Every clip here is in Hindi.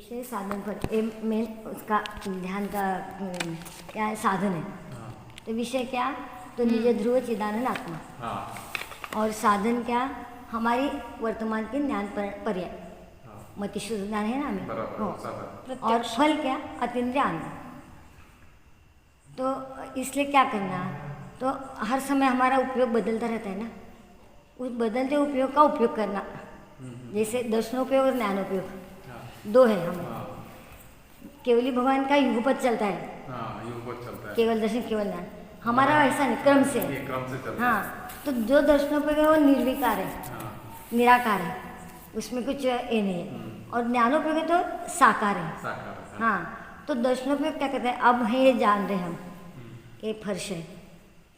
विषय साधन पर ये मेन उसका ध्यान का क्या है, साधन है। तो विषय क्या, तो निज ध्रुव चिदानंद आत्मा, और साधन क्या, हमारी वर्तमान के ज्ञान पर्याय मति शुद्ध ज्ञान है ना हमें, हो। और फल क्या, अतीन्द्रिय आनंद। तो इसलिए क्या करना, तो हर समय हमारा उपयोग बदलता रहता है ना, उस बदलते उपयोग का उपयोग करना। जैसे दर्शनोपयोग और ज्ञानोपयोग दो है हमें। केवली भगवान का युगपथ चलता है, युगपथ चलता है, केवल दर्शन केवल ज्ञान। हमारा ऐसा नहीं, क्रम से चलता हाँ। तो जो दर्शनोपयोग है वो निर्विकार है, निराकार है, उसमें कुछ ये नहीं है। और ज्ञानोपयोग तो साकार है। हाँ, तो दर्शनोपयोग क्या कहते हैं, अब है ये जान रहे हम कि फर्श है,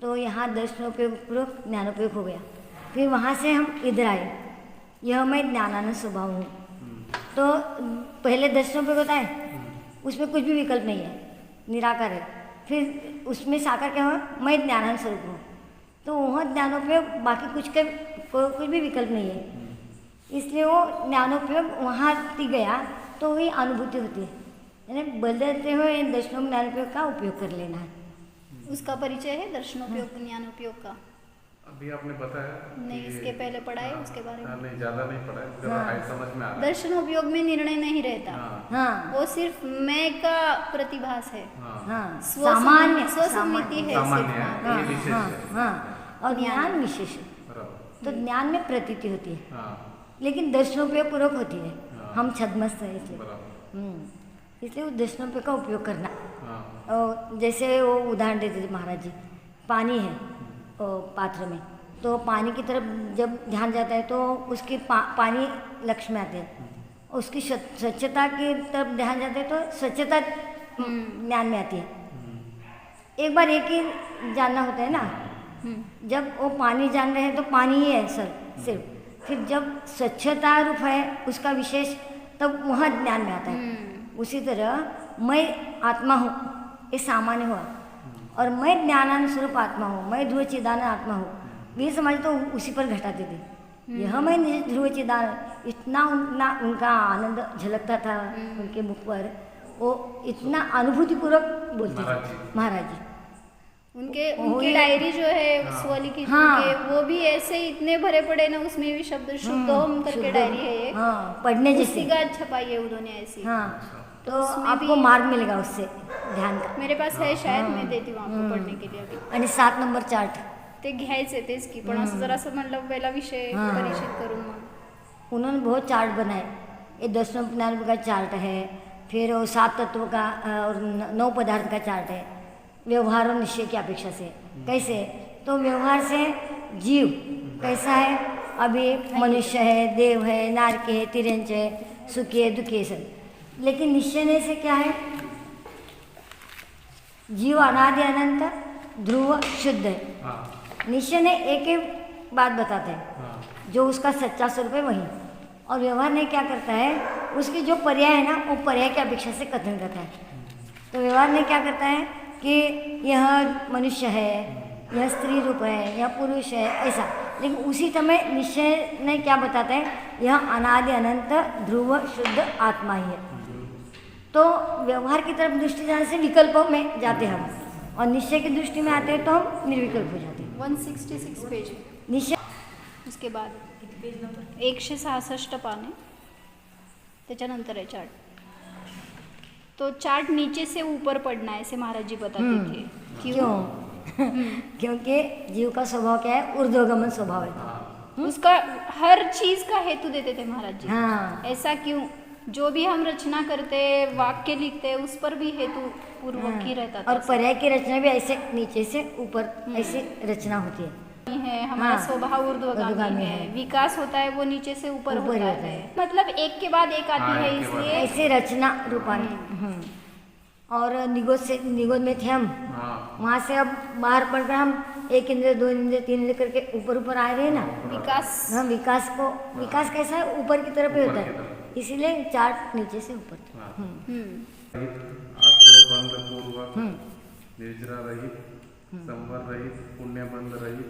तो यहाँ दर्शनोपयोग पूर्वक ज्ञानोपयोग हो गया। फिर वहाँ से हम इधर आए, यह मैं ज्ञानानंद स्वभाव हूँ। तो पहले दर्शनोपयोग होता है, उसमें कुछ भी विकल्प नहीं है, निराकार है। फिर उसमें साकार क्या हुआ, मैं ज्ञानानंद स्वरूप हूँ। तो वह ज्ञानोपयोग बाकी कुछ भी विकल्प नहीं है, इसलिए वो ज्ञानोपयोग वहाँ टिक गया, तो वही अनुभूति होती है। यानी बदलते हुए दर्शनों ज्ञानोपयोग का उपयोग कर लेना है। उसका परिचय है दर्शनोपयोग ज्ञानोपयोग का। अभी आपने बताया नहीं, इसके पहले पढ़ा है उसके बारे में? नहीं, ज्यादा नहीं पढ़ा है, जरा हाई समझ में आ रहा है। दर्शनोपयोग में निर्णय नहीं रहता। हाँ, वो सिर्फ मैं का प्रतिभास है। हाँ, सामान्य स्वसम्मिति है, सामान्य सिर्फ। है, हाँ, ये विशेष हाँ, है। हाँ। और ज्ञान विशेष है। बराबर। तो ज्ञान में प्रतीति होती है, हाँ, लेकिन दर्शनोपयोग पूर्वक होती है। हम छद्मस्त है इसलिए। बराबर। इसलिए वो दर्शनोपयोग का उपयोग करना। हाँ, और जैसे वो उदाहरण देते थे महाराज जी, पानी है पात्र में, तो पानी की तरफ जब ध्यान जाता है तो उसकी पानी लक्ष्य में आते हैं। उसकी स्वच्छता की तरफ ध्यान जाता है तो स्वच्छता ज्ञान में आती है। एक बार एक ही जानना होता है ना, जब वो पानी जान रहे हैं तो पानी ही है सर सिर्फ। फिर जब स्वच्छता रूप है उसका विशेष, तब वह ज्ञान में आता है। उसी तरह मैं आत्मा हूँ, ये सामान्य हुआ, और मैं ज्ञानानंद स्वरूप आत्मा हूँ, मैं ध्रुव चिदानंद आत्मा हूँ। वीर समाज तो उसी पर घटाते थे, यह मैं ध्रुव चिदानंद। इतना उनका आनंद झलकता था उनके मुख पर, वो इतना अनुभूतिपूर्वक बोलते थे महाराज जी। उनके डायरी जो है स्वलिखित, वो भी ऐसे इतने भरे पड़े ना, उसमें भी शब्द शुद्ध ओम करके डायरी है एक। हाँ, पढ़ने जैसी छपाई है उन्होंने ऐसी। हाँ, तो आपको मार्ग मिलेगा उससे ध्यान का। मेरे पास है, शायद मैं देती हूँ आपको पढ़ने के लिए अभी। आणि 7 नंबर चार्ट ते घ्यायचे तेच की, पण असं जरासं म्हणलं पहिला विषय परिचित करून मग। उन्होंने बहुत चार्ट बनाए। ये दर्शन ज्ञान का चार्ट है, फिर वो 7 तत्वों का और 9 पदार्थ का चार्ट है। व्यवहार और निश्चय की अपेक्षा से कैसे, तो व्यवहार से जीव कैसा है, अभी मनुष्य है, देव है, नारकी है, तिरंज है, सुखी है, दुखी है सब। लेकिन निश्चय से क्या है, जीव अनादि अनंत ध्रुव शुद्ध है। निश्चय ने एक एक बात बताते हैं, जो उसका सच्चा स्वरूप है वही। और व्यवहार ने क्या करता है, उसके जो पर्याय है ना, वो पर्याय की अपेक्षा से कथन करता है। तो व्यवहार ने क्या करता है कि यह मनुष्य है, यह स्त्री रूप है, यह पुरुष है, ऐसा। लेकिन उसी समय निश्चय ने क्या बताता है, यह अनादि अनंत ध्रुव शुद्ध आत्मा ही है। तो व्यवहार की तरफ दृष्टि जाने से विकल्पों में जाते हम, और निश्चय की दृष्टि में आते हैं तो हम निर्विकल्प हो जाते हैं। 166 पेज निश्चय, उसके बाद 166 पाने, त्याच्यानंतर आहे चार्ट। तो चार्ट नीचे से ऊपर पढ़ना है, ऐसे महाराज जी बताते थे। क्यों? क्योंकि जीव का स्वभाव क्या है, ऊर्ध्वगमन स्वभाव है। उसका हर चीज का हेतु देते थे महाराज जी। हाँ, ऐसा क्यों, जो भी हम रचना करते, वाक्य लिखते, उस पर भी हेतु पूर्वक ही रहता था। और पर्याय की रचना भी ऐसे नीचे से ऊपर ऐसे रचना होती है। हमारा स्वभाव ऊर्ध्वगामी है, विकास होता है वो नीचे से ऊपर होता है। मतलब एक के बाद एक आती है, इसलिए ऐसे रचना रूपानी। और निगोद में थे हम, वहाँ से अब बाहर पढ़कर हम 1 इंद्र 2 इंद्र 3 इंद्र करके ऊपर आ रहे हैं ना। विकास, हाँ, विकास कैसा है, ऊपर की तरफ ही होता है, इसीलिए चार्ट नीचे से ऊपर। बंध पूर्वक, निर्जरा रहित, संवर रहित, पुण्य बंध रहित,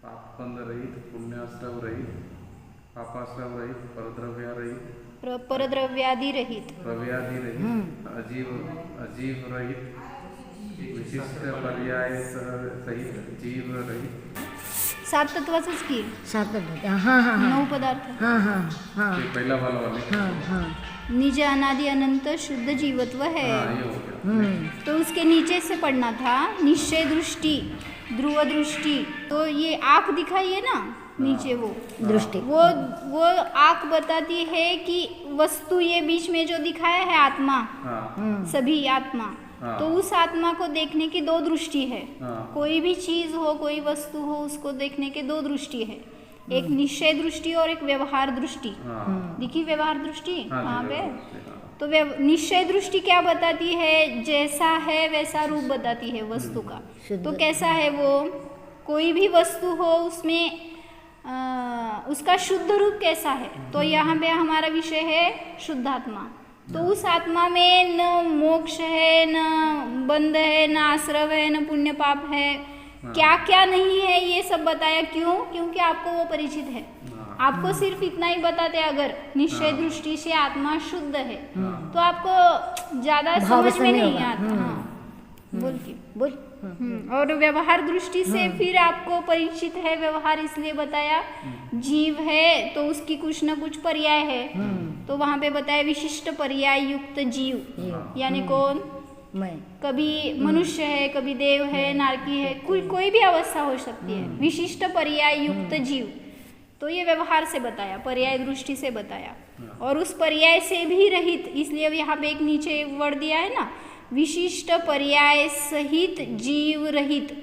पाप बंध रहित, पुण्याश्रव रहित, पापाश्रव रहित, परद्रव्य रहित, परद्रव्यादि रहित, प्रव्याधि रहित, अजीव रहित, विशिष्ट पर्याय सहित, जीव रहित। 7 तत्वाचंच की सात होते हाँ हाँ हाँ 9 पदार्थ। हाँ हाँ हाँ ये पहला वाले हाँ हाँ निज अनादि अनंत शुद्ध जीवत्व है। हाँ, ये हो गया। तो उसके नीचे से पढ़ना था निश्चय दृष्टि, ध्रुव दृष्टि। तो ये आँख दिखाई है ना नीचे, वो दृष्टि वो आँख बताती है कि वस्तु ये बीच में जो दिखाया है आत्मा, हाँ सभी आत्मा, हाँ। तो उस आत्मा को देखने की 2 दृष्टि है। हाँ। कोई भी चीज हो, कोई वस्तु हो, उसको देखने के 2 दृष्टि है, एक निश्चय दृष्टि और एक व्यवहार दृष्टि। हाँ देखिए व्यवहार दृष्टि हाँ, वहाँ पे। हाँ। तो निश्चय दृष्टि क्या बताती है? जैसा है वैसा रूप बताती है वस्तु का। शुद्ध। तो कैसा है वो? कोई भी वस्तु हो उसमें उसका शुद्ध रूप कैसा है? तो यहाँ पे हमारा विषय है शुद्धात्मा। तो उस आत्मा में न मोक्ष है, न बंध है, न आश्रव है, न पुण्य पाप है, क्या क्या नहीं है, ये सब बताया। क्यों? क्योंकि आपको वो परिचित है। आपको सिर्फ इतना ही बताते, अगर निश्चय दृष्टि से आत्मा शुद्ध है तो आपको ज्यादा भाव समझ में नहीं नहीं होगा। आता। हाँ बोल के बोल और व्यवहार दृष्टि से फिर आपको परिचित है व्यवहार, इसलिए बताया जीव है तो उसकी कुछ न कुछ पर्याय है। तो वहां पे बताया विशिष्ट पर्याय युक्त जीव, यानी कौन? मैं कभी मनुष्य है, कभी देव है, नारकी है, कोई भी अवस्था हो सकती है। विशिष्ट पर्याय युक्त जीव, तो ये व्यवहार से बताया, पर्याय दृष्टि से बताया। और उस पर्याय से भी रहित, इसलिए अब यहाँ पे एक नीचे वर्ड दिया है ना, विशिष्ट पर्याय सहित जीव रहित।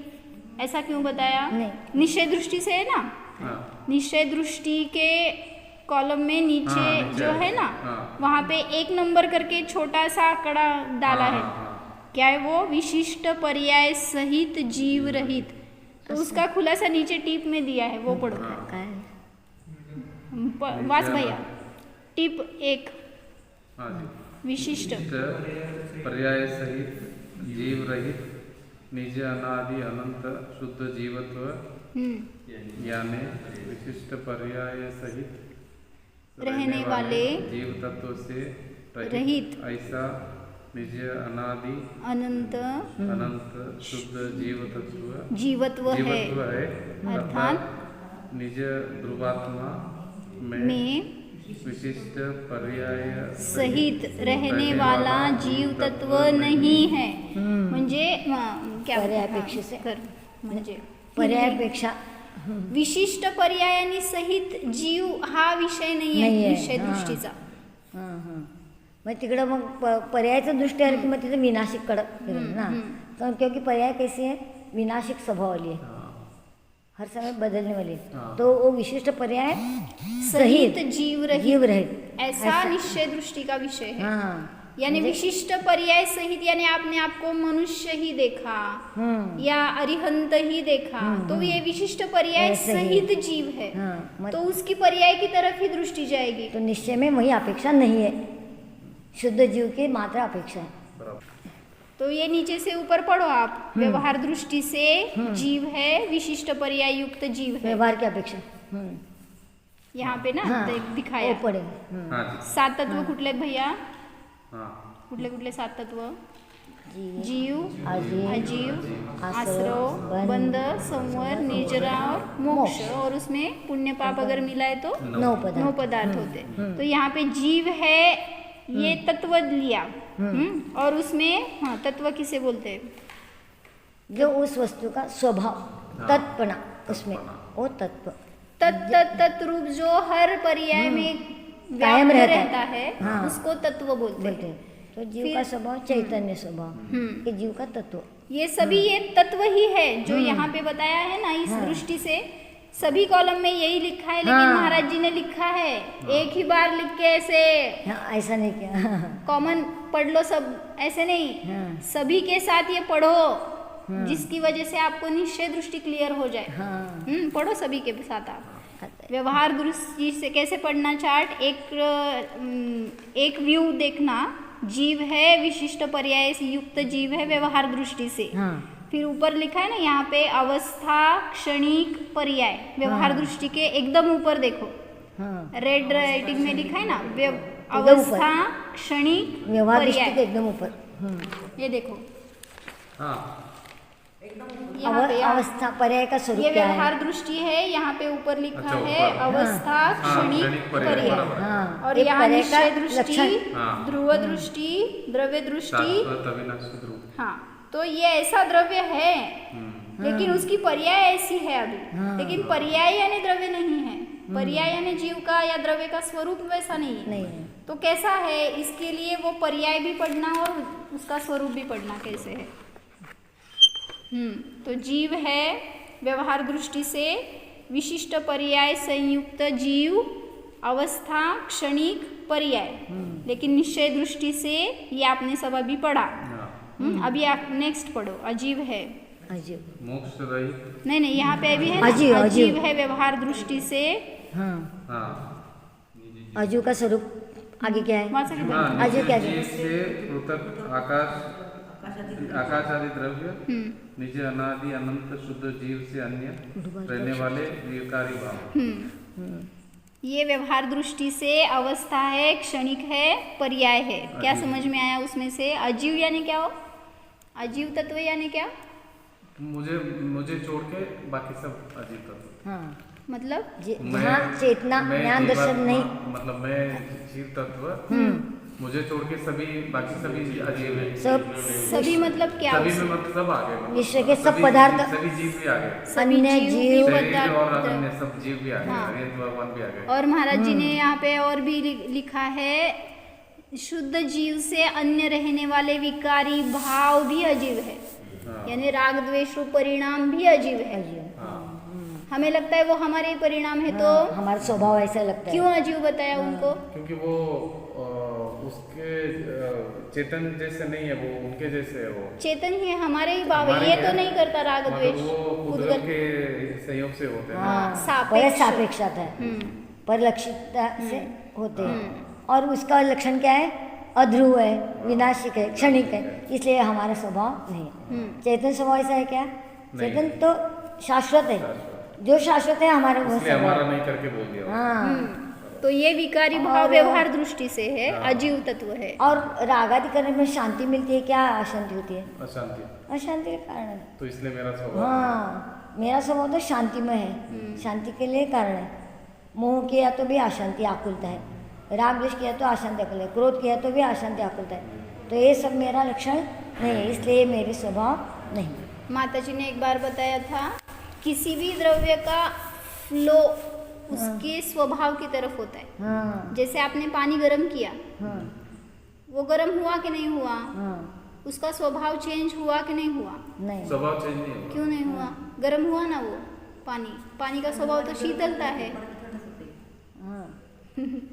ऐसा क्यों बताया? नहीं। निश्चय दृष्टि से है ना, हाँ निश्चय दृष्टि के कॉलम में नीचे हाँ, जो है ना, हाँ। वहाँ पे 1 नंबर करके छोटा सा आंकड़ा डाला है। क्या है वो? विशिष्ट पर्याय सहित जीव रहित। तो उसका खुलासा नीचे टिप में दिया है, वो पढ़ो। का है वास भैया, टिप 1 हाँ जी। विशिष्ट पर्याय सहित जीव रहित, निज अनादि अनंत शुद्ध जीवत्व, यानी विशिष्ट पर्याय सहित रहने वाले जीव तत्व से रहित ऐसा निज अनादि अनंत अनंत शुद्ध जीव तत्व जीवत्व है, अर्थात निज ध्रुवात्मा में विशिष्ट पर्याय सहित रहने वाला जीव तत्व नहीं है। म्हणजे क्या पर्यायापेक्षा से कर म्हणजे पर्यायापेक्षा विशिष्ट पर्यायाने सहित जीव हा विषय नाही आहे नाहीये. निश्चय हां. दृष्टीचा. हां हां मग तिकडं मग पर्यायाचं दृष्टी आली की मग तिथं विनाशिक कडक ना, तर क्योंकि पर्याय कैसी है, विनाशिक स्वभाव वाली है, हर समय बदलने वाली है। तो वो विशिष्ट पर्याय सहित जीव जीव रहित रहित ऐसा निश्चय दृष्टि का विषय है. हाँ यानी विशिष्ट पर्याय सहित, यानी आपने आपको मनुष्य ही देखा या अरिहंत ही देखा, तो ये विशिष्ट पर्याय सहित जीव है. हाँ तो उसकी पर्याय की तरफ ही दृष्टि जाएगी. तो निश्चय में वही अपेक्षा नहीं है, शुद्ध जीव की मात्र अपेक्षा है. तो ये नीचे से ऊपर पढ़ो आप. व्यवहार दृष्टि से जीव है, विशिष्ट पर्याय युक्त जीव है. व्यवहार की अपेक्षा यहाँ पे ना हाँ, दिखाया. वो पड़े. हाँ जी. 7 तत्व कुठले आहेत भैया? हाँ कुठले कुठले 7 तत्व? जीव, जीव, अजीव, अजीव, आश्रव, आश्रव, बंध, संवर, निर्जरा और मोक्ष. और उसमें पुण्य पाप अगर मिलाए तो 9 पदार्थ होते. तो यहाँ पे जीव है, ये तत्व लिया. और उसमें हाँ तत्व किसे बोलते हैं? जो उस वस्तु का स्वभाव तत्पना, उसमें वो तत्व तत् रूप जो हर पर्याय में कायम व्याप्त रहता रहता है, हाँ. उसको तत्व बोलते बोलते हैं. हैं. तो जीव का स्वभाव चैतन्य स्वभाव, ये जीव का तत्व. ये सभी ये तत्व ही है जो यहाँ पे बताया है ना. इस दृष्टि से सभी कॉलम में यही लिखा है, लेकिन महाराज जी ने लिखा है एक ही बार लिख के ऐसे हाँ, ऐसा नहीं किया. कॉमन पढ़ लो सब, ऐसे नहीं. हाँ. सभी के साथ ये पढ़ो, जिसकी वजह से आपको निश्चय दृष्टि क्लियर हो जाए. हाँ पढ़ो सभी के साथ आप. व्यवहार दृष्टि से कैसे पढ़ना चार्ट? एक व्यू देखना. जीव है, विशिष्ट पर्याय युक्त जीव है व्यवहार दृष्टि से. हाँ फिर ऊपर लिखा है ना यहाँ पे अवस्था क्षणिक पर्याय. व्यवहार दृष्टि के एकदम ऊपर देखो, हाँ रेड राइटिंग में लिखा है ना अवस्था, क्षणिक, व्यवहार दृष्टि के पर्याय। एकदम ऊपर। ये देखो हाँ यहाँ पे अवस्था पर्याय का स्वरूप ये क्या व्यवहार है? दृष्टि है, यहाँ पे ऊपर लिखा अच्छा, है ऊपर। अवस्था, हाँ, क्षणिक, क्षणिक, पर्याय, पर्याय। बराबर। हाँ, और एक यहाँ पर्याय का निश्चय दृष्टि, लक्षण। हाँ। ध्रुव दृष्टि, द्रव्य दृष्टि। शाश्वत अविनाशी ध्रुव। हाँ, तो ये ऐसा द्रव्य है, लेकिन उसकी पर्याय ऐसी है अभी, लेकिन पर्याय यानी द्रव्य नहीं है। पर्याय यानी जीव का या द्रव्य का स्वरूप वैसा नहीं है। नहीं है। तो कैसा है, इसके लिए वो पर्याय भी पढ़ना और उसका स्वरूप भी पढ़ना कैसे है। तो जीव है व्यवहार दृष्टि से विशिष्ट पर्याय संयुक्त जीव, अवस्था, क्षणिक, पर्याय। लेकिन निश्चय दृष्टि से ये आपने सब अभी पढ़ा। अभी आप नेक्स्ट पढ़ो। अजीव है, अजीब। मोक्ष रहित। नहीं यहाँ पे अभी है ना, अजीव, अजीव। अजीव है व्यवहार दृष्टि से। हाँ, हाँ अजू का स्वरूप आगे क्या है? वाचा की हाँ, बात। अजू क्या निजे है? जीव से पृथक आकाश आदि द्रव्य, निजे अनादि अनंत शुद्ध जीव से अन्य रहने वाले विकारी भाव। ये व्यवहार दृष्टि से अवस्था है, क्षणिक है, पर्याय है। क्या अजीव। समझ में आया उसमें से? अजीव यानी क्या हो? अजीव तत्व यानी क्या? मुझे छोड़ के बाकी सब अजीव तत्व। हाँ, मतलब जहाँ चेतना मैं ज्ञान दर्शन जीवात्मा, नहीं। मतलब मैं जीव तत्व, मुझे छोड़ के सभी बाकी सभी अजीब है। सब सभी मतलब क्या? सभी में मतलब सब आ गए, विश्व के सब सभी- पदार्थ। सभी जीव भी आ गए, सभी अन्य जीव जीव, भी शरीर और पदार्थ। अन्य सब जीव भी आ गए, हाँ। हरियत भगवान भी आ गए। और महाराज जी ने यहाँ पे और भी लिखा है, शुद्ध जीव से अन्य रहने वाले विकारी भाव भी अजीव है। हाँ। यानी राग द्वेष रूप परिणाम भी अजीव है। अजीब। हमें लगता है वो हमारे ही परिणाम है, तो हाँ, हमारा स्वभाव ऐसा लगता है। क्यों अजीव बताया उनको? क्योंकि वो उसके चेतन जैसे नहीं है, वो उनके जैसे है। वो चेतन ही है, हमारे ही भाव है। हमारे ये ही तो है। नहीं करता राग मतलब द्वेष वो उद्गत। कुदरत के संयोग से होते हैं ना। हाँ, सापेक्ष। पर सापेक्षता है, परिलक्षितता से होते हैं। और उसका लक्षण क्या है? अध्रुव है, विनाशिक है, क्षणिक है, इसलिए हमारा स्वभाव नहीं है। चेतन स्वभाव ऐसा है क्या? चेतन तो शाश्वत है, जो शाश्वत है हमारा वो इसलिए हमारा स्वभाव। नहीं करके बोल दिया। हाँ, तो ये विकारी भाव और- व्यवहार दृष्टि से है, अजीव तत्व है। और रागादि करने में शांति मिलती है, क्या अशांति होती है? अशांति, अशांति के कारण है। तो इसलिए मेरा स्वभाव। हाँ, मेरा स्वभाव तो शांतिमय है, शांति के लिए कारण है। मोह किया तो भी अशांति आकुलता है, राग द्वेष किया तो अशांति आकुलता है, क्रोध किया तो भी अशांति आकुलता है। तो ये सब मेरा लक्षण नहीं है, इसलिए मेरे स्वभाव नहीं। माता जी ने एक बार बताया था, किसी भी द्रव्य का फ्लो उसके स्वभाव की तरफ होता है। हाँ, जैसे आपने पानी गर्म किया, हाँ, वो गर्म हुआ कि नहीं हुआ? हाँ, उसका स्वभाव चेंज हुआ कि नहीं हुआ? नहीं। स्वभाव चेंज नहीं होगा। क्यों नहीं हुआ? गर्म हुआ ना वो पानी। पानी का स्वभाव तो शीतलता है। हां,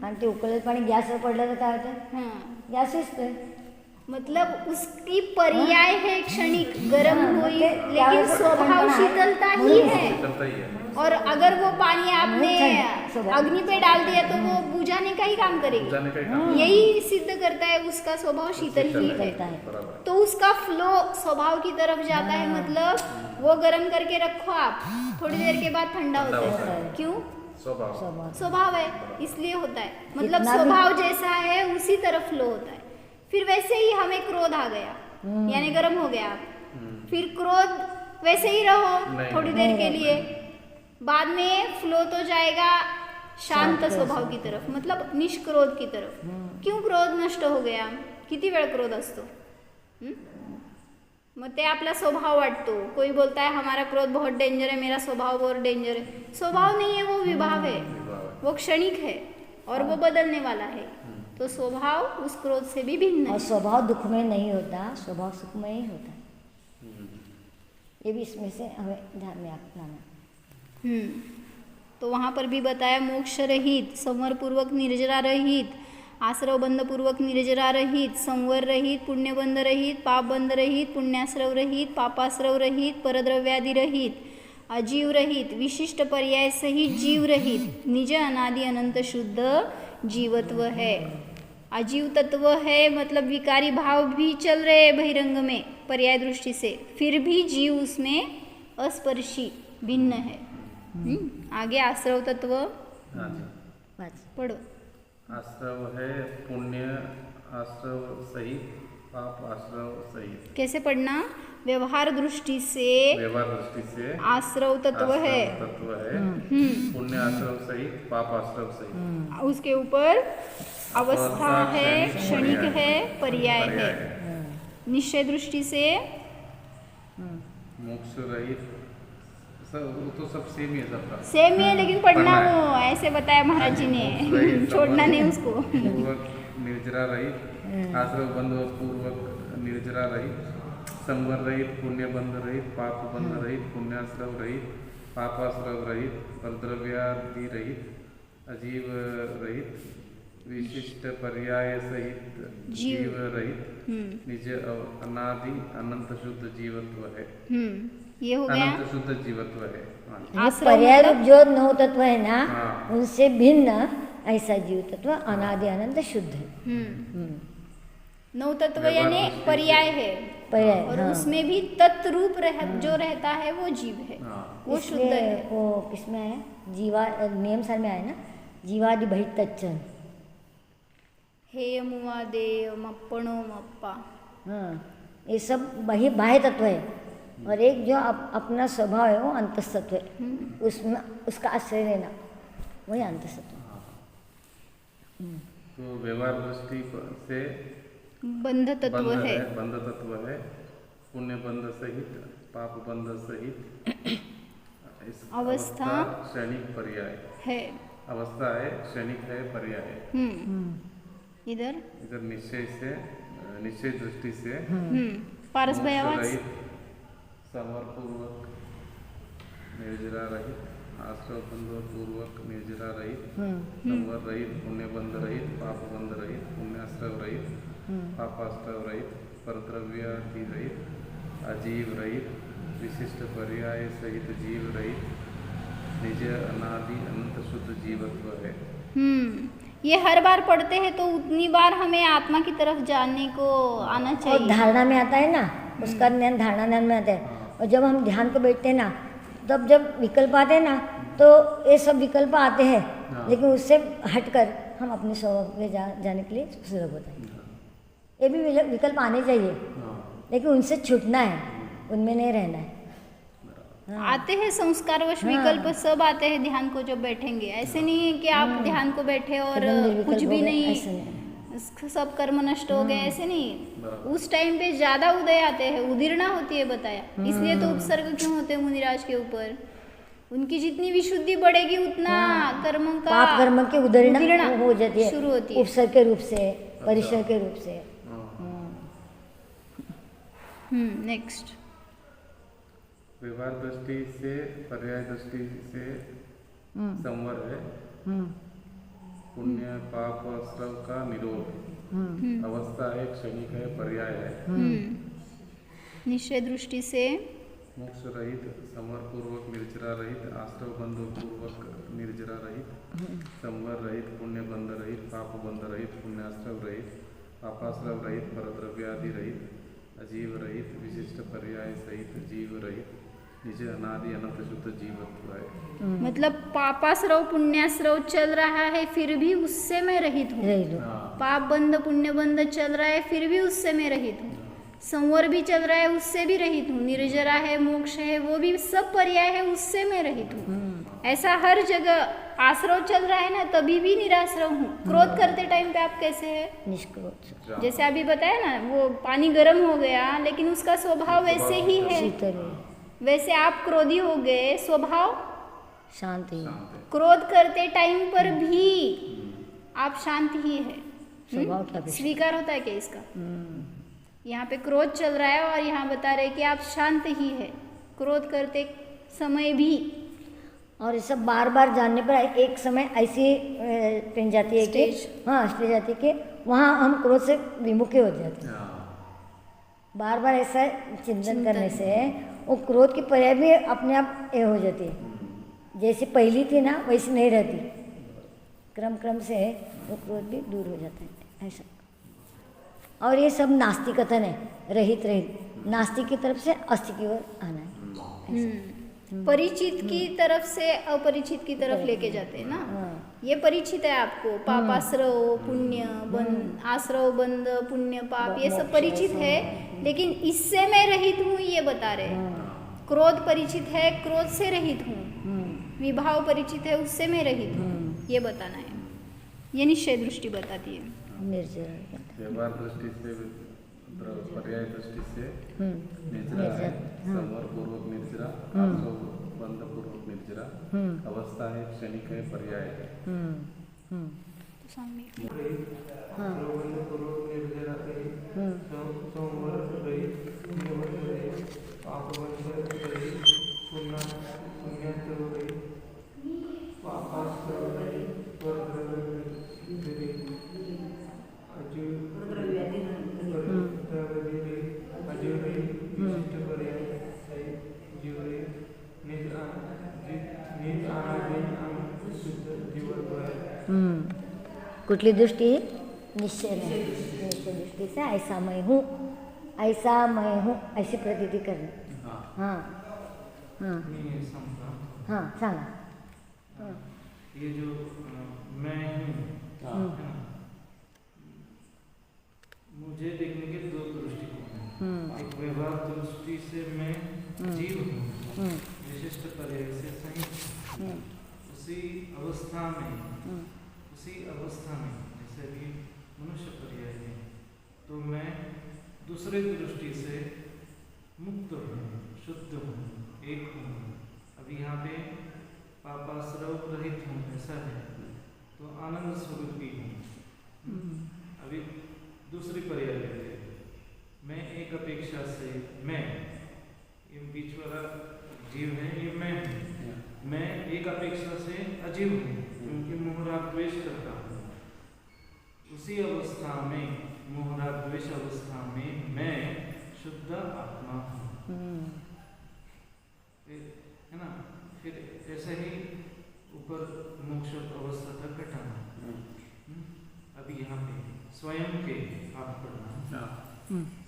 आणि ते उकळलेलं पाणी गॅसवर पडलं तर काय होतं? हाँ, गॅस शिजतोय। मतलब उसकी पर्याय है क्षणिक, गर्म हाँ, हुई, मतलब लेकिन त्यावेळेस स्वभाव थंड आहे। शीतलता ही म्हणून है। चलता ही है। और अगर वो पानी आपने ठंड, स्वभाव। अग्नि पे डाल दिया तो वो बुझाने का ही काम करेगी। जाने का ही काम। यही सिद्ध करता है उसका स्वभाव शीतल ही है। शीतलता है। बराबर। तो उसका फ्लो स्वभाव की तरफ जाता है, मतलब वो गर्म करके रखो आप, थोड़ी देर के बाद ठंडा होता होता है। है। क्यों? स्वभाव। स्वभाव। स्वभाव है, इसलिए होता है। मतलब कितना भी- स्वभाव जैसा है उसी तरफ फ्लो होता है। फिर वैसे ही हमें क्रोध आ गया, यानी गर्म हो गया आप, फिर क्रोध वैसे ही रहो नहीं। थोड़ी देर नहीं के रहता। लिए, बाद में फ्लो तो जाएगा शांत शांत स्वभाव की तरफ, मतलब निष्क्रोध की तरफ। क्यों क्रोध नष्ट हो गया? किती वेळ क्रोध असतो? मग ते आपला स्वभाव वाटतो। कोई बोलता है हमारा क्रोध बहुत डेंजर है, मेरा स्वभाव बहुत डेंजर है। स्वभाव नहीं है, वो विभाव है, वो क्षणिक है और वो बदलने वाला है। तो स्वभाव उस क्रोध से भी भिन्न और है। स्वभाव दुखमय नहीं होता, स्वभाव सुखमय ही होता है। ये भी इसमें से हमें ध्यान में रखना। तो वहाँ पर भी बताया, मोक्ष रहित, संवर पूर्वक निर्जरा रहित, आश्रव बंध पूर्वक निर्जरा रहित, संवर रहित, पुण्यबंध रहित, पाप बंध रहित, पुण्याश्रव रहित, पापाश्रव रहित, परद्रव्यादि रहित, अजीव रहित, विशिष्ट पर्याय सहित जीव रहित, निज अनादि अनंत शुद्ध जीवत्व है। अजीव तत्व है, मतलब विकारी भाव भी चल रहे हैं बहिरंग में पर्याय दृष्टि से, फिर भी जीव उसमें अस्पर्शी भिन्न है। आगे आश्रव तत्व हाँ जी। बस। पढ़ो। आश्रव है पुण्य आश्रव सहित पाप आश्रव सहित। कैसे पढ़ना? व्यवहार दृष्टि से व्यवहार दृष्टि से आश्रव तत्व है, तत्व है, पुण्य आश्रव सहित पाप आश्रव सहित। उसके ऊपर अवस्था है, क्षणिक है, पर्याय है। निश्चय दृष्टि से मोक्ष रहित, सब वो तो सब सेम ही है सबका। सेम ही है, लेकिन पढ़ना पढ़ना है। वो ऐसे बताया महाराज जी ने, छोड़ना नहीं उसको। पूर्वक निर्जरा रहित, आश्रव बंध पूर्वक निर्जरा रहित, संवर रहित, पुण्य बंध रहित, पाप बंध रहित, पुण्याश्रव रहित, पापाश्रव रहित, परद्रव्यादि रहित, अजीव रहित, विशिष्ट पर्याय सहित जीव रहित, निज अनादि अनंत शुद्ध जीवत्व है। ये हो गया अनंत शुद्ध जीवत्व है। हाँ। आश्रव पर्याय मतलब- रूप जो नौ तत्व है ना, हाँ। उनसे भिन्न ऐसा जीव तत्व अनादि अनंत शुद्ध है। नौ तत्व यानी पर्याय है, पर्याय, और हाँ। उसमें भी तत्रूप जो रहता है वो जीव है, हाँ। वो शुद्ध इसलिए है। वो किसमें है, जीवा नियम सार में आया ना, जीवादि बहितच्चन। हे मुआ देव मप्पणो मप्पा। हाँ, ये सब वही बाह्य तत्व है, और एक जो अपना स्वभाव है वो अंतस्तत्व है, उसमें उसका आश्रय लेना वही अंतस्तत्व। तो व्यवहार दृष्टि से बंध तत्व बंध है, बंध तत्व है, पुण्य बंध सहित, पाप बंध सहित, इस अवस्था क्षणिक पर्याय है। अवस्था है, क्षणिक है, पर्याय है। इधर इधर निश्चय से, निश्चय दृष्टि से पारस मोक्ष भयावास रहित, संवर पूर्वक निर्जरा रहित, आश्रव बंध पूर्वक निर्जरा रहित, संवर रहित, पुण्य बंध रहित, पाप बंध रहित, पुण्याश्रव रहित, पापाश्रव रहित, परद्रव्यादि रहित, अजीव रहित, विशिष्ट पर्याय सहित जीव रहित, निज अनादि अनंत शुद्ध जीवत्व है। ये हर बार पढ़ते हैं तो उतनी बार हमें आत्मा की तरफ जानने को आना और चाहिए। धारणा में आता है ना, उसका ज्ञान धारणा ज्ञान में आता है। और जब हम ध्यान को बैठते हैं ना, तब जब विकल्प आते हैं ना, तो ये सब विकल्प आते हैं, लेकिन उससे हटकर हम अपने स्वभाव में जाने के लिए सुलभ होता है। ये भी विकल्प आने चाहिए, लेकिन उनसे छूटना है, उनमें नहीं रहना है। आते हैं संस्कारवश विकल्प, सब आते हैं ध्यान को जब बैठेंगे। ऐसे नहीं है कि आप ध्यान को बैठे और एकदम निर्विकल्प कुछ हो भी गए, नहीं, ऐसा नहीं। सब कर्म नष्ट हो गए, ऐसे नहीं। उस टाइम पे ज्यादा उदय आते हैं, उदीर्णा होती है बताया। इसलिए तो उपसर्ग क्यों होते हैं मुनिराज के ऊपर? उनकी जितनी विशुद्धि बढ़ेगी उतना कर्म का पाप कर्म की उदीर्णा उदीर्णा हो जाती है, शुरू होती है। उपसर्ग के रूप से, परिसर के रूप से। नेक्स्ट व्यवहार दृष्टि से, पर्याय दृष्टि से संवर है, पुण्य पाप श्रव का निरोध, अवस्था है, क्षणिक है, पर्याय है। निश्चय दृष्टि से मोक्ष रहित, संवर पूर्वक निर्जरा रहित, आश्रव बंध पूर्वक निर्जरा रहित, संवर रहित, पुण्य बंध रहित, पाप बंध रहित, पुण्याश्रव रहित, पापाश्रव रहित, परद्रव्यादि रहित, अजीव रहित, विशिष्ट पर्याय सहित जीव रहित, निज अनादि अनंत शुद्ध जीवत्व है। मतलब पापाश्रव पुण्याश्रव चल रहा है, फिर भी उससे मैं रहित हूँ। रही लो। पाप बंध पुण्य बंध चल रहा है, फिर भी उससे मैं रहित हूँ। संवर भी चल रहा है, उससे भी रहित हूँ। निर्जरा है, मोक्ष है, वो भी सब पर्याय है, उससे मैं रहित हूँ। ऐसा हर जगह आश्रव चल रहा है ना, तभी भी निराश्रव हूँ। क्रोध करते टाइम पे आप कैसे है? निष्क्रोध, जैसे अभी बताया ना, वो पानी गर्म हो गया, लेकिन उसका स्वभाव वैसे ही है। शीतल है, वैसे आप क्रोधी हो गए, स्वभाव शांति, क्रोध करते टाइम पर भी आप शांत ही है। स्वभाव क्या भी। स्वीकार होता है क्या इसका? यहाँ पे क्रोध चल रहा है और यहाँ बता रहे कि आप शांत ही है क्रोध करते समय भी। और ये सब बार बार जानने पर एक समय ऐसी ट्रेन जाती है कि हाँ स्टेज आती है कि वहाँ हम क्रोध से विमुख हो जाते हैं। बार बार ऐसा चिंतन करने से वो क्रोध की पर्याय भी अपने आप ये हो जाती है। जैसे पहली थी ना वैसी नहीं रहती, क्रम क्रम से वो क्रोध भी दूर हो जाता है ऐसा। और ये सब नास्तिक कथन है, रहित रहित, नास्तिक की तरफ से अस्ति की ओर आना है। परिचित की तरफ से अपरिचित की तरफ लेके जाते हैं ना। हाँ। ये परिचित है आपको, पाप आश्रव पुण्य बंध, आश्रव बंध पुण्य पाप ये सब परिचित है, लेकिन इससे मैं रहित हूँ ये बता रहे। क्रोध परिचित है, क्रोध से रहित हूँ, विभाव परिचित है, उससे मैं रहित हूँ, ये बताना है। ये निश्चय दृष्टि बताती है। व्यवहार दृष्टि से, पर्याय दृष्टि से निर्जरा है, संवर पूर्वक निर्जरा, आश्रव बंध पूर्वक निर्जरा, अवस्था है, क्षणिक है, पर्याय है। तो सामने कुठली दृष्टी? निश्चय नहीं, निश्चय दृष्टि से ऐसा मैं हूँ, ऐसा मैं हूँ ऐसी प्रतीति करणे। हाँ हाँ हाँ सांगा। ये जो मैं हूँ, मुझे देखने के दो दृष्टिकोण हैं। एक व्यवहार दृष्टि से मैं जीव हूँ, विशिष्ट पर्याय से सही उसी अवस्था में जैसे भी मनुष्य पर्याय है, तो मैं दूसरे दृष्टि से मुक्त हूँ, शुद्ध हूँ, एक हूँ। अभी यहाँ पे पापाश्रव रहित हूँ ऐसा है, तो आनंद स्वरूपी हूँ। अभी दूसरी पर्याय लेते हैं, मैं एक अपेक्षा से मैं, ये बीच वाला जीव है, ये मैं हूँ। मैं एक अपेक्षा से अजीव हूँ, क्योंकि मोहराग द्वेष करता हूँ। उसी अवस्था में, मोहराग द्वेष अवस्था में मैं शुद्ध आत्मा हूँ। है ना? फिर ऐसे ही ऊपर मोक्ष अवस्था तक घटाना। अभी यहाँ पे स्वयं के आप पढ़ना।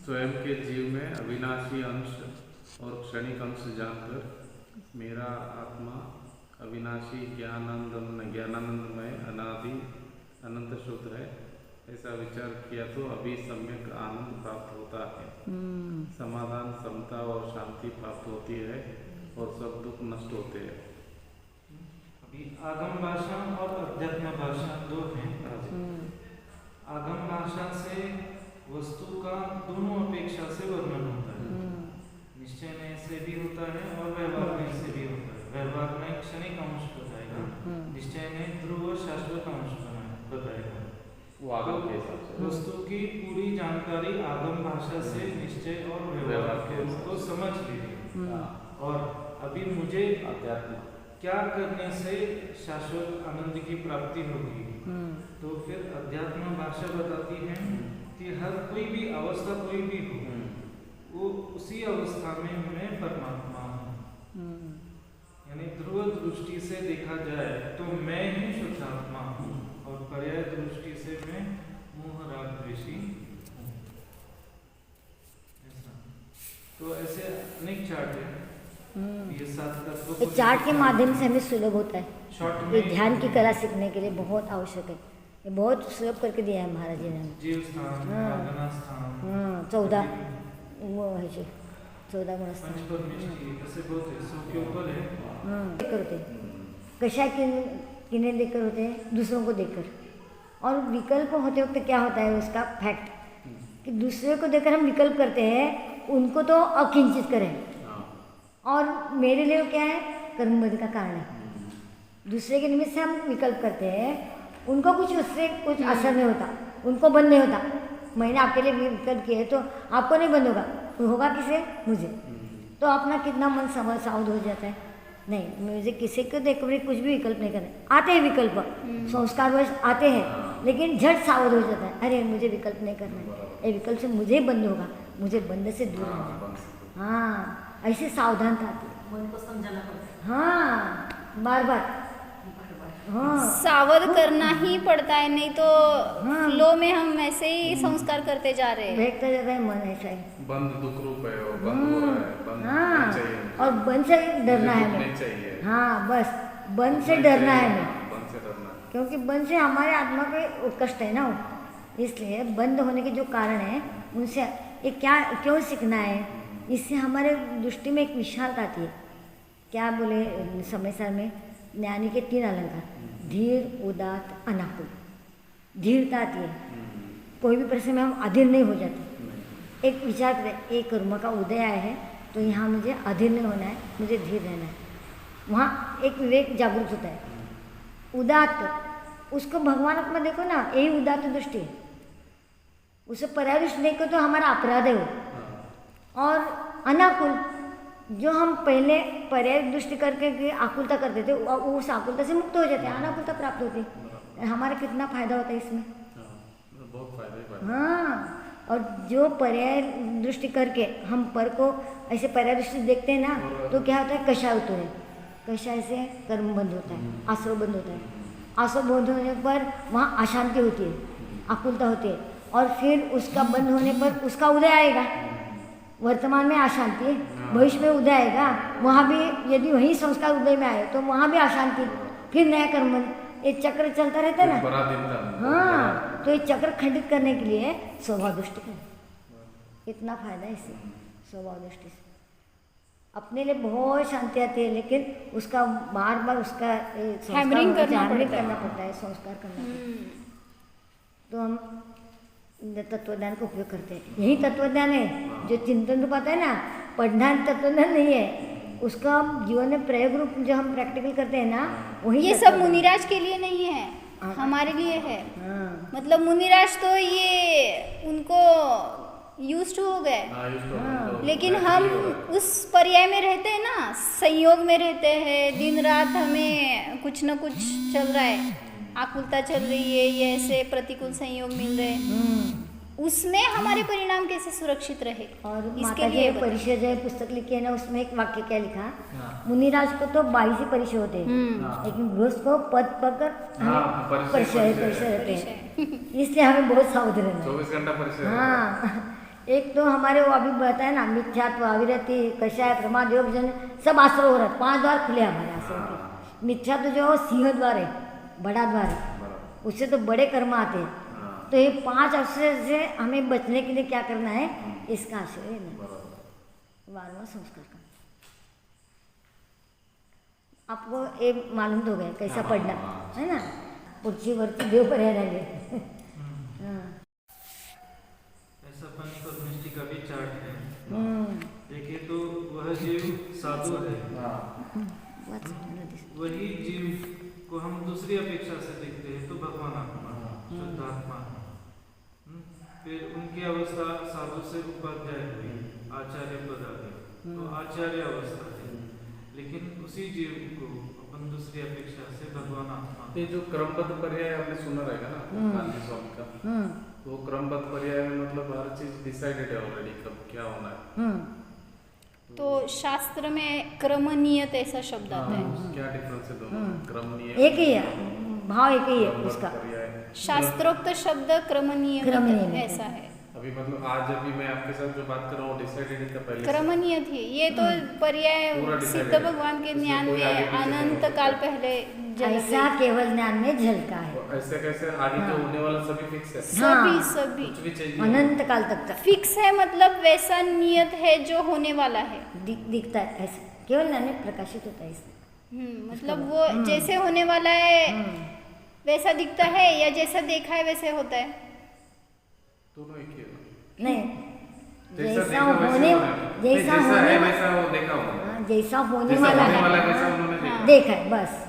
स्वयं के जीव में अविनाशी अंश और क्षणिक अंश जानकर मेरा आत्मा अविनाशी ज्ञानानंदमय अनादि अनंत शुद्ध है, ऐसा विचार किया तो अभी सम्यक आनंद प्राप्त होता है, समाधान, समता और शांति प्राप्त होती है और सब दुख नष्ट होते हैं। अभी आगम भाषा और अध्यात्म भाषा दो हैं। आगम भाषा से वस्तु का दोनों अपेक्षा से वर्णन होता है। निश्चय में से भी होता है और व्यवहार में से भी होता है। व्यवहार में क्षणिक अंश बताएगा, निश्चय में ध्रुव शाश्वत अंश बताएगा। वो आगम के हिसाब से वस्तु की पूरी जानकारी आगम भाषा से निश्चय और व्यवहार के को समझ लीजिए। और अभी मुझे अध्यात्म क्या करने से शाश्वत आनंद की प्राप्ति होगी, तो फिर अध्यात्म भाषा बताती है कि हर कोई भी अवस्था कोई भी हो, वो उसी अवस्था में मैं परमात्मा हूँ। यानी ध्रुव दृष्टि से देखा जाए तो मैं ही शुद्ध आत्मा हूँ, और पर्याय दृष्टि से मैं मोह राग द्वेषी हूँ। ऐसा तो ऐसे अनेक चार्ट है। ये 7 तत्व ये चार्ट के माध्यम से हमें सुलभ होता है। शॉर्ट ये में ध्यान की कला सीखने के लिए बहुत आवश्यक है। ये बहुत सुलभ करके दिया है महाराज जी ने हमें। जीव स्थान, आगना स्थान, 14 वो है जी, 14 गुण स्थान पंचपरमेष्ठी, ऐसे बहुत है, 100 के ऊपर है। देखकर होते कशा किन्हें देखकर होते हैं, दूसरों को देखकर। और विकल्प होते वक्त क्या होता है उसका फैक्ट कि दूसरे को देखकर हम विकल्प करते हैं, उनको तो अकिंचित करें, और मेरे लिए क्या है, कर्मबंध का कारण है। दूसरे के निमित्त से हम विकल्प करते हैं, उनको कुछ उससे कुछ असर नहीं होता, उनको बंद नहीं होता। मैंने आपके लिए विकल्प किया है तो आपको नहीं बंद होगा, होगा किसे, मुझे। तो अपना कितना मन सावध हो जाता है। नहीं, मुझे किसी को देख कर कुछ भी विकल्प नहीं करना। आते हैं विकल्प, संस्कारवश आते हैं, लेकिन झट सावध हो जाता है, अरे मुझे विकल्प नहीं करना है, ये विकल्प से मुझे बंद होगा, मुझे बंद से दूर रहना है। हाँ, ऐसे सावधानता आती है, मन को समझाना पड़ता हाँ, बार बार है। हाँ, सावध करना ही पड़ता है, नहीं तो फ्लो में हम ऐसे ही संस्कार करते जा रहे हैं। भेजता जाता है मन ऐसा ही। बंद दुख रूप है, वो बंद हो रहा है, बंद हाँ, नहीं चाहिए, और बंद से डरना है दुख हमें। नहीं चाहिए, हाँ, बस बंद से डरना है हमें। बंद से डरना है। क्योंकि बंद से हमारे आत्मा के कष्ट है ना वो, इसलिए बंद होने के जो कारण है उनसे ये क्या क्यों सीखना है, इससे हमारे दृष्टि में एक विशालता आती है। क्या बोले समयसार में ज्ञानी के 3 अलंकार, धीर, उदात, अनाकुल। धीरता आती है, कोई भी प्रश्न में हम अधीर नहीं हो जाते। एक विचार करें, एक कर्म का उदय आया है तो यहाँ मुझे अधीर नहीं होना है, मुझे धीर रहना है। वहाँ एक विवेक जागरूक होता है। उदात, उसको भगवान में देखो ना, यही उदात दृष्टि है। उसे पर्याय दृष्टि देखो तो हमारा अपराध है वो। और अनाकुल, जो हम पहले पर्याय दृष्टि करके आकुलता करते थे, उस आकुलता से मुक्त हो जाते हैं, अनाकुलता प्राप्त होती है। हमारा कितना फायदा होता है इसमें, बहुत फायदा ही फायदा। हाँ। और जो पर्याय दृष्टि करके हम पर को ऐसे पर्याय दृष्टि देखते हैं ना, तो क्या होता है, कषाय होता है। कषाय से कर्म बंद होता है, आश्रव बंद होता है। आश्रव बंद होने पर वहाँ अशांति होती है, आकुलता होती है, और फिर उसका बंद होने पर उसका उदय आएगा। वर्तमान में अशांति है, भविष्य में उदय आएगा, वहाँ भी यदि वही संस्कार उदय में आए तो वहाँ भी अशांति, फिर नया कर्म बंद। ये चक्र चलता रहता है बड़ा दिन ना। था। हाँ, तो ये चक्र खंडित करने के लिए स्वभाव दृष्टि करें, इतना फायदा है इससे। स्वभाव दृष्टि से अपने लिए बहुत शांति आती है, लेकिन उसका बार बार उसका हैमरिंग करना पड़ता है, संस्कार करना पड़ता है। तो हम तत्वज्ञान का उपयोग करते हैं। यही तत्वज्ञान है जो चिंतन रूप आता है ना, पढ़ना तत्वज्ञान नहीं है, उसका हम जीवन में प्रयोग रूप जो हम प्रैक्टिकल करते हैं ना, वही ये सब मुनिराज के लिए नहीं है, हमारे लिए है। हाँ। मतलब मुनिराज तो ये उनको यूज्ड हो गए, लेकिन हम उस पर्याय में रहते हैं ना, संयोग में रहते हैं, दिन रात हमें कुछ न कुछ चल रहा है, आकुलता चल रही है, ये ऐसे प्रतिकूल संयोग मिल रहे हैं, उसमें हमारे परिणाम कैसे सुरक्षित रहे। और इसके माता लिए जी परिचय जो पुस्तक लिखी है ना, उसमें एक वाक्य क्या लिखा, मुनिराज को तो 22 ही परिचय होते हैं, लेकिन गृहस्थ को पद पकड़ परिचय रहते हैं। इसलिए हमें बहुत सावधान रहना है। 24 घंटा परिचय। हाँ, एक तो हमारे वो अभी बताया ना, मिथ्यात्व, अविरति, कषाय, प्रमाद, योग, जन, सब आश्रय हो रहा है। 5 द्वार खुले हमारे आश्रय के। मिथ्यात्व जो सिंह द्वार है, बड़ा द्वार है, उससे तो बड़े कर्म आते हैं। तो ये 5 आश्रय से हमें बचने के लिए क्या करना है, इसका आश्रय लेना, वारंवार संस्कार करना। आपको ये मालूम तो हो गया कैसा पढ़ना है ना, पुढची वरती देव पर्याय राहिले। ऐसा पंच पद्मनिष्ठि का भी चार्ट है। देखिए तो वह जीव साधु है, वही जीव को हम दूसरी अपेक्षा से देखते हैं तो भगवान आत्मा, शुद्ध आत्मा। फिर उनकी अवस्था साधु से उपाध्याय हुई, आचार्य पद आ गए, तो आचार्य अवस्था है। लेकिन उसी जीव को अपन दूसरी अपेक्षा से भगवान आत्मा। ये जो क्रमबद्ध पर्याय आपने सुना रहेगा ना गांधी स्वामी का, वो क्रमबद्ध पर्याय में मतलब हर चीज डिसाइडेड है ऑलरेडी, कब क्या होना है। तो शास्त्र में क्रमनियत ऐसा शब्द आता है। क्या डिफरेंस है दोनों? क्रमनीय एक ही है, भाव एक ही है उसका। शास्त्रोक्त शब्द क्रमनियत ऐसा है। अभी मतलब आज अभी मैं आपके साथ जो बात कर रहा हूँ डिसाइडेड था पहले, क्रमनियत थी। ये तो पर्याय सिद्ध भगवान के ज्ञान में अनंत काल पहले ऐसा केवल ज्ञान में झलका है। ऐसे कैसे आगे जो होने वाला सभी फिक्स है, सभी कुछ भी चाहिए अनंत काल तक फिक्स है, मतलब वैसा नियत है जो होने वाला है, दिखता है ऐसे, केवल ज्ञान में प्रकाशित होता है इसमें। मतलब वो जैसे होने वाला है वैसा दिखता है, या जैसा देखा है वैसे होता है, दोनों एक ही है। नहीं, जैसा होने जैसा है वैसा वो देखा होगा, जैसा होने वाला है देखा है बस।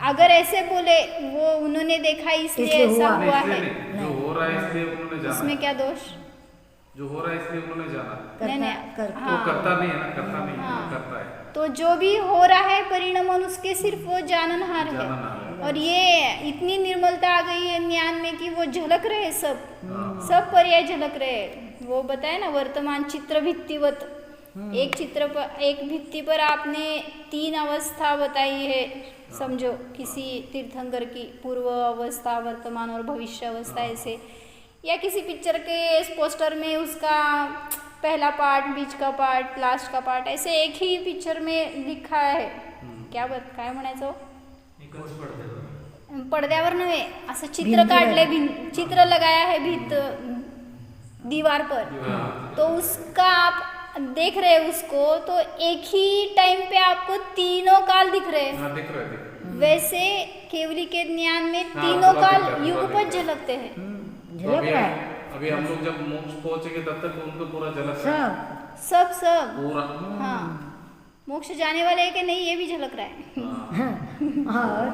अगर ऐसे बोले वो उन्होंने देखा इसलिए ऐसा हुआ है, जो हो रहा है इसलिए उन्होंने जाना, उसमें क्या दोष? जो हो रहा है इसलिए उन्होंने जाना, हाँ, वो करता नहीं है ना, करता नहीं है, करता है। तो जो भी हो रहा है परिणमन उसके सिर्फ वो जाननहार है। और ये इतनी निर्मलता आ गई है ज्ञान में कि वो झलक रहे, सब पर्याय झलक रहे। वो बताए ना वर्तमान चित्र भित्तिवत, एक चित्र पर, एक भित्ति पर आपने 3 अवस्था बताई है, समझो किसी तीर्थंकर की पूर्व अवस्था, वर्तमान और भविष्य अवस्था ऐसे, या किसी पिक्चर के पोस्टर में उसका पहला पार्ट, बीच का पार्ट, लास्ट का पार्ट, ऐसे एक ही पिक्चर में लिखा है। काय म्हणायचं? पडद्यावर नव्हे, असं चित्र काढले, चित्र लगाया है दीवार पर, तो उसका आप देख रहे हैं उसको, तो एक ही टाइम पे आपको तीनों काल दिख रहे हैं। हाँ, दिख रहा है। वैसे केवली के ज्ञान में तीनों काल युगपत झलकते हैं। झलक रहा है अभी हम लोग जब मोक्ष पहुंचेंगे तब तक उनको पूरा झलक रहा है। सब पूरा। हाँ, मोक्ष जाने वाले हैं कि नहीं ये भी झलक रहा है। और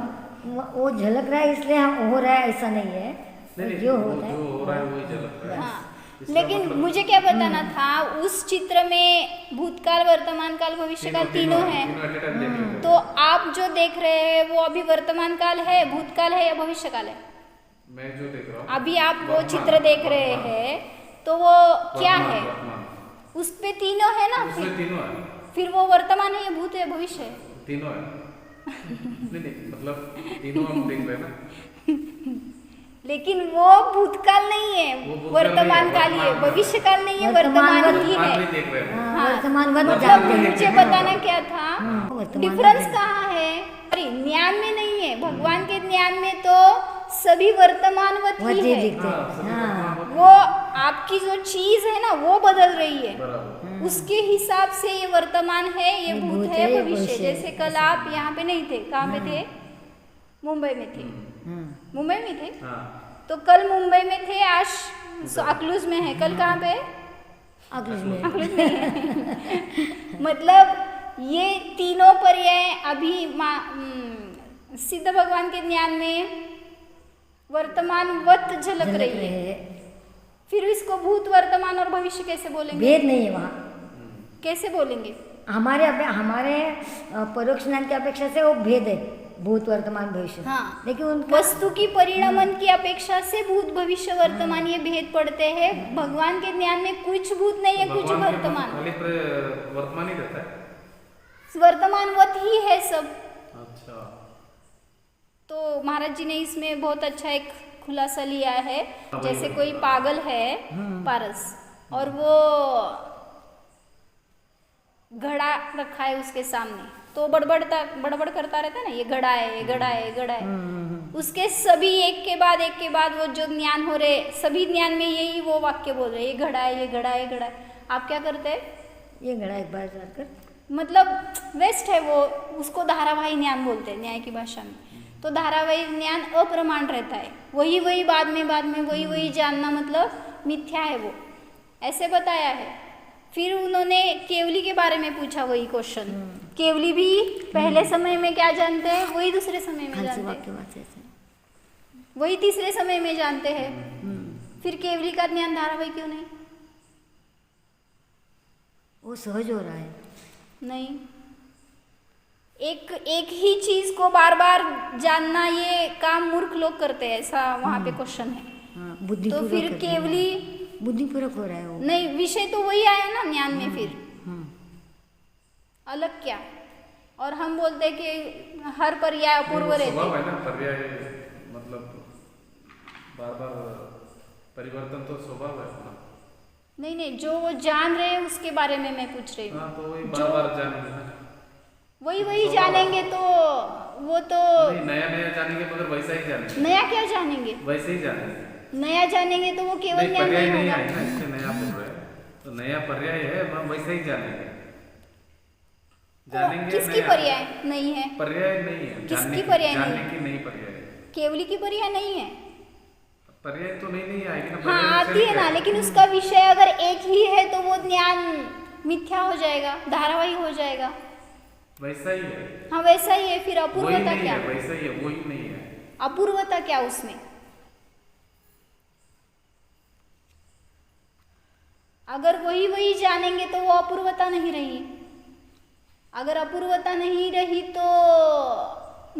वो झलक रहा है इसलिए हम हो रहा है ऐसा नहीं है, नहीं, जो वो होता है जो हो रहा है वही झलक रहा है। हाँ, इसका लेकिन मतलब- मुझे क्या बताना था, उस चित्र में भूतकाल, वर्तमान काल, भविष्य काल तीनों हैं। at a time देखने को। तो आप जो देख रहे हैं वो अभी वर्तमान काल है, भूतकाल है या भविष्य काल है? मैं जो देख रहा हूँ अभी आप वो वर्तमान, चित्र देख रहे वर्तमान, हैं तो वो क्या वर्तमान, है? वर्तमान। उस पे तीनों है ना, उसमें तीनों है, फिर वो वर्तमान है या भूत है भविष्य है? तीनों है। नहीं, मतलब तीनों हम देख रहे हैं ना। लेकिन वो भूतकाल नहीं है, वो भूतकाल वर्तमान नहीं है, काल ही है, वर्तमान भविष्य काल नहीं है, वर्तमान वर्तमान ही वर्तमान है। भी देख रहे हैं। हाँ, वर्तमान वत मतलब जानते हैं। मुझे बताना क्या था, वर्तमान डिफरेंस में। कहाँ है? अरे ज्ञान में नहीं है, भगवान के ज्ञान में तो सभी वर्तमानवत वत ही ही है। दिखते हाँ, सभी हैं। हाँ वर्तमान वो आपकी जो चीज है ना वो बदल रही है, बराबर। उसके हिसाब से ये वर्तमान है, ये ये भूत भूत है, है, ये भविष्य। भविष्य है। जैसे कल आप यहाँ पे नहीं थे, कहाँ में थे? मुंबई में थे। मुंबई में थे, हाँ, तो कल मुंबई में थे, आज अकलूज में है, कल कहाँ पे? अक्लूज में। अकलूज में है। मतलब ये तीनों पर्याय अभी सिद्ध भगवान के ज्ञान में वर्तमानवत झलक रही है। फिर इसको भूत, वर्तमान और भविष्य कैसे बोलेंगे? भेद नहीं है वहाँ। कैसे बोलेंगे? हमारे परोक्ष ज्ञान की अपेक्षा से वो भेद है, भूत वर्तमान भविष्य। हाँ, लेकिन उनका वस्तु की परिणमन की अपेक्षा से भूत, भविष्य, वर्तमान ये भेद पड़ते हैं। भगवान के ज्ञान में कुछ भूत नहीं है, कुछ भगवान के वर्तमान, खाली वर्तमान ही रहता है। वर्तमानवत ही है सब। अच्छा, तो महाराज जी ने इसमें बहुत अच्छा एक खुलासा लिया है। जैसे कोई पागल है पारस, और वो घड़ा रखा है उसके सामने, तो बड़बड़ करता रहता है ना, ये घड़ा है, ये घड़ा है, ये घड़ा है। उसके सभी एक के बाद वो जो ज्ञान हो रहे, सभी ज्ञान में यही वो वाक्य बोल रहे, ये घड़ा है, ये घड़ा है, ये घड़ा है। आप क्या करते हैं? ये घड़ा एक बार जाकर मतलब वेस्ट है वो, उसको धारावाही ज्ञान बोलते हैं न्याय की भाषा में। तो धारावाही ज्ञान अप्रमाण रहता है, वही बाद में वही जानना मतलब मिथ्या है, वो ऐसे बताया है। फिर उन्होंने केवली के बारे में पूछा, वही क्वेश्चन। केवली भी पहले समय में क्या जानते हैं, वही दूसरे समय में जानते हैं, वही तीसरे समय में जानते हैं। फिर केवली का ज्ञान धारावाही क्यों नहीं? वो सहज हो रहा है। नहीं, एक ही चीज को बार बार जानना ये काम मूर्ख लोग करते हैं, ऐसा वहाँ पे क्वेश्चन है। हाँ, तो बुद्धिपूर्वक फिर करते हैं। केवली बुद्धिपूर्वक हो रहा है वो। नहीं, विषय तो वही आया ना ज्ञान में, फिर अलग क्या? और हम बोलते हैं कि हर पर्याय अपूर्व रहते स्वभाव हैं। है ना, पर्याय मतलब बार बार परिवर्तन तो स्वभाव है अपना। नहीं, जो वो जान रहे हैं उसके बारे में मैं पूछ रही हूँ। हाँ, तो वही बार बार जानेंगे ना। वही जानेंगे तो वो तो नहीं, नया जानेंगे मगर वैसा ही जानेंगे। नया क्या जानेंगे? वैसे ही जानेंगे। नया जानेंगे तो वो केवल नहीं, ज्ञान पर्याय नहीं नहीं होगा। है ना, इससे नया बोल रहे हैं, तो नया पर्याय है, हम वैसे ही जानेंगे। जानेंगे किसकी नया। पर्याय नहीं है? पर्याय नहीं है। किसकी पर्याय नहीं? जानने की नहीं पर्याय है। केवली की पर्याय नहीं है। पर्याय तो नहीं आएगी ना। हाँ, पर्याय आती है ना, लेकिन उसका विषय अगर एक ही है तो वो ज्ञान मिथ्या हो जाएगा, धारावाही हो जाएगा। वैसा ही है। हाँ, वैसा ही है। फिर वही अपूर्वता नहीं क्या? है, वैसा ही है, वही नहीं है। अपूर्वता क्या उसमें? अगर वही जानेंगे तो वो अपूर्वता नहीं रही। अगर अपूर्वता नहीं रही तो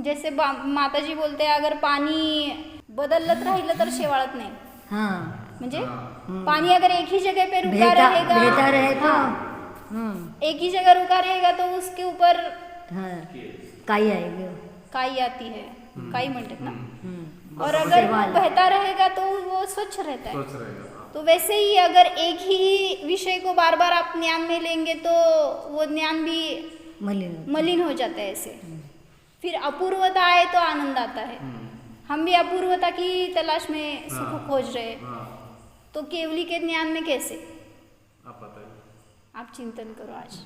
जैसे माता जी बोलते हैं, अगर पाणी बदलत राहिलं तर शेवाळत नाही। हाँ, म्हणजे पानी अगर एक ही जगह पे रुका रहेगा, बहता रहे तो एक ही जगह रुका रहेगा तो उसके ऊपर हाँ, काई आएगी वो। काई आती है, काई म्हणतात ना। और बस अगर वो सेवाल। बहता रहेगा तो वो स्वच्छ रहता है। सोच रहेगा। तो वैसे ही अगर एक ही विषय को बार बार आप ज्ञान में लेंगे तो वो ज्ञान भी मलिन मलिन हो जाता है ऐसे। फिर अपूर्वता आए तो आनंद आता है। हम भी अपूर्वता की तलाश में सुख हाँ। खोज रहे हैं, हाँ तो केवली के ज्ञान में कैसे? आप बताइए। आप चिंतन करो आज।